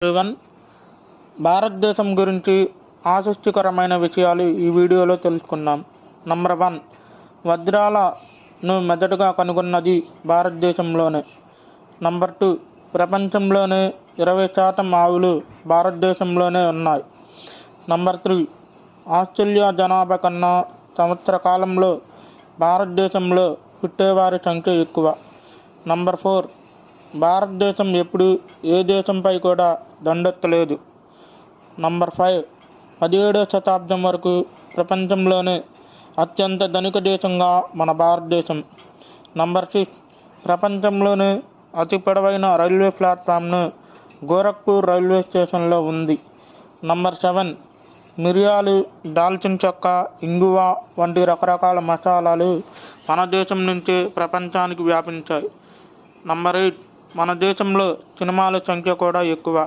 One భారతదేశం గురించి ఆసక్తికరమైన విషయాలు ఈ వీడియోలో తెలుసుకుందాం. నంబర్ 1, వజ్రాలను మొదటగా కనుగొన్నది భారతదేశంలోనే. నంబర్ 2, ప్రపంచంలోనే 20% ఆవులు భారతదేశంలోనే ఉన్నాయి. నంబర్ 3, ఆస్ట్రేలియా జనాభా కన్నా సంవత్సర కాలంలో భారతదేశంలో పుట్టేవారి సంఖ్య ఎక్కువ. నంబర్ 4, భారతదేశం ఎప్పుడు ఏ దేశంపై కూడా దండెత్తలేదు. నంబర్ 5, 17వ శతాబ్దం వరకు ప్రపంచంలోనే అత్యంత ధనిక దేశంగా మన భారతదేశం. నంబర్ 6, ప్రపంచంలోనే అతి పొడవైన రైల్వే ప్లాట్ఫామ్ను గోరఖ్పూర్ రైల్వే స్టేషన్లో ఉంది. నంబర్ 7, మిరియాలు, దాల్చిన చెక్క, ఇంగువ వంటి రకరకాల మసాలాలు మన దేశం నుంచే ప్రపంచానికి వ్యాపించాయి. నంబర్ 8, మన దేశంలో సినిమాల సంఖ్య కూడా ఎక్కువ.